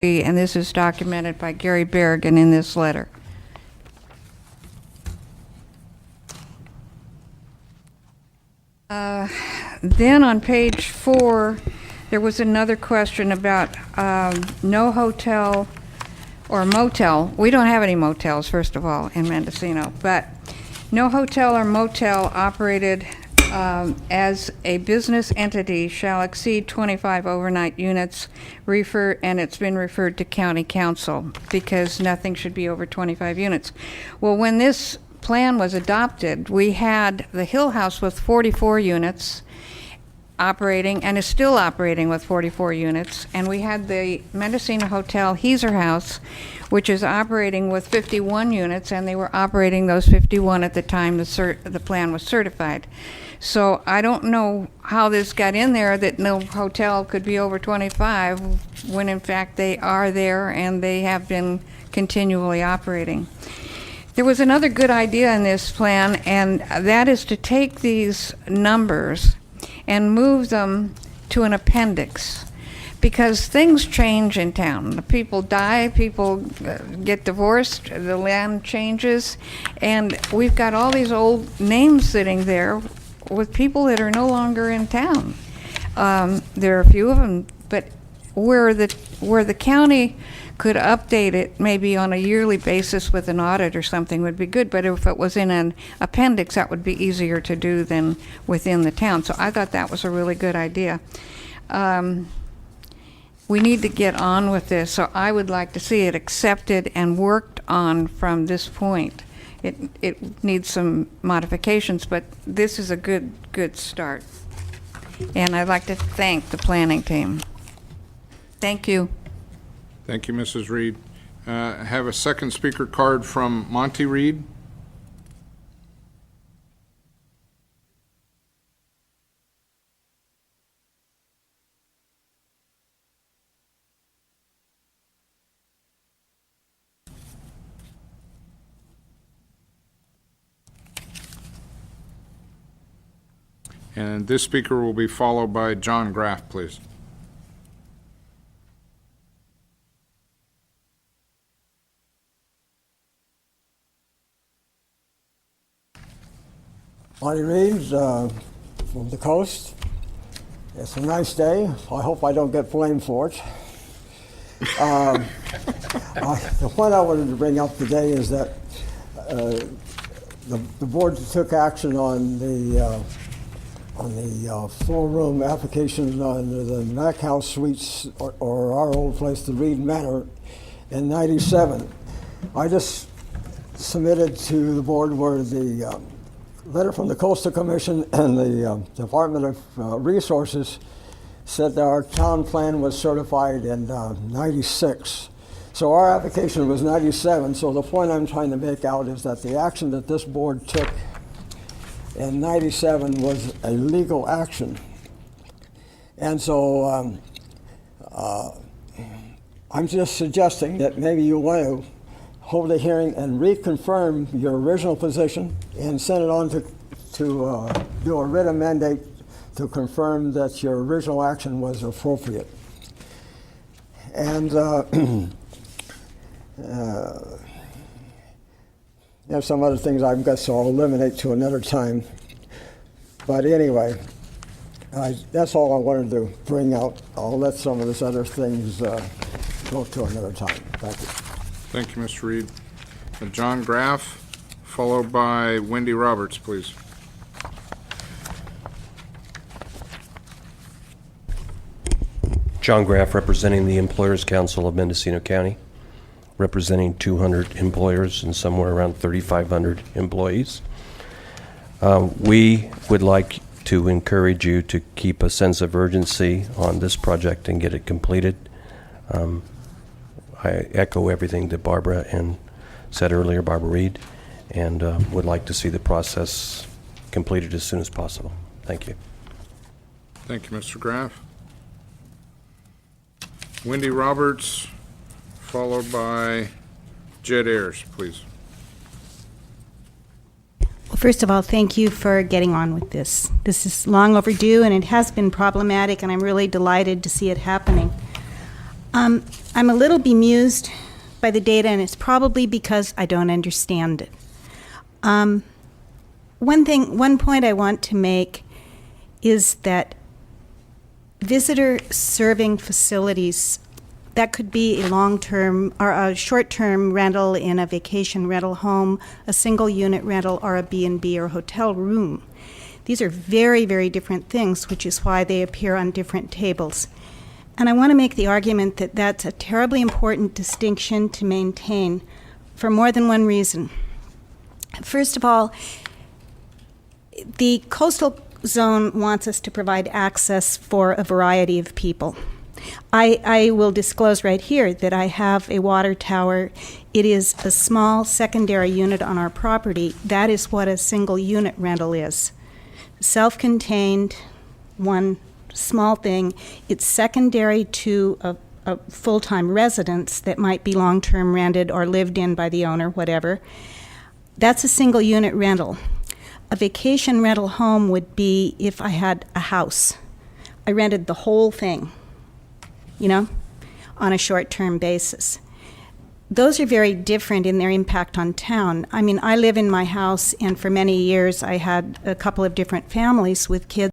and this is documented by Gary Berrigan in this letter. Then on page 4, there was another question about no hotel or motel. We don't have any motels, first of all, in Mendocino, but no hotel or motel operated as a business entity shall exceed 25 overnight units, and it's been referred to county council because nothing should be over 25 units. Well, when this plan was adopted, we had the Hill House with 44 units operating, and is still operating with 44 units, and we had the Mendocino Hotel Heiser House, which is operating with 51 units, and they were operating those 51 at the time the plan was certified. So I don't know how this got in there that no hotel could be over 25, when in fact they are there and they have been continually operating. There was another good idea in this plan, and that is to take these numbers and move them to an appendix, because things change in town. The people die, people get divorced, the land changes, and we've got all these old names sitting there with people that are no longer in town. There are a few of them, but where the county could update it maybe on a yearly basis with an audit or something would be good, but if it was in an appendix, that would be easier to do than within the town. So I thought that was a really good idea. We need to get on with this, so I would like to see it accepted and worked on from this point. It needs some modifications, but this is a good start. And I'd like to thank the planning team. Thank you. Thank you, Mrs. Reed. I have a second speaker card from Monty Reed. And this speaker will be followed by John Graff, please. Monty Reed from the coast. It's a nice day. I hope I don't get blamed for it. The point I wanted to bring up today is that the board took action on the 4-room application on the Mac House Suites, or our old place, the Reed Manor, in '97. I just submitted to the board where the letter from the Coastal Commission and the Department of Resources said that our town plan was certified in '96. So our application was '97. So the point I'm trying to make out is that the action that this board took in '97 was a legal action. And so I'm just suggesting that maybe you want to hold a hearing and reconfirm your original position and send it on to do a writ of mandate to confirm that your original action was appropriate. And there's some other things I guess I'll eliminate to another time. But anyway, that's all I wanted to bring out. I'll let some of these other things go to another time. Thank you. Thank you, Mr. Reed. John Graff, followed by Wendy Roberts, please. John Graff, representing the Employers Council of Mendocino County, representing 200 employers and somewhere around 3,500 employees. We would like to encourage you to keep a sense of urgency on this project and get it completed. I echo everything that Barbara said earlier, Barbara Reed, and would like to see the process completed as soon as possible. Thank you. Thank you, Mr. Graff. Wendy Roberts, followed by Jed Ayers, please. Well, first of all, thank you for getting on with this. This is long overdue, and it has been problematic, and I'm really delighted to see it happening. I'm a little bemused by the data, and it's probably because I don't understand it. One point I want to make is that visitor serving facilities, that could be a long-term or a short-term rental in a vacation rental home, a single unit rental, or a B&B or hotel room. These are very, very different things, which is why they appear on different tables. And I want to make the argument that that's a terribly important distinction to maintain for more than one reason. First of all, the coastal zone wants us to provide access for a variety of people. I will disclose right here that I have a water tower. It is a small secondary unit on our property. That is what a single unit rental is. Self-contained, one small thing. It's secondary to a full-time residence that might be long-term rented or lived in by the owner, whatever. That's a single unit rental. A vacation rental home would be if I had a house. I rented the whole thing, on a short-term basis. Those are very different in their impact on town. I mean, I live in my house, and for many years I had a couple of different families with kids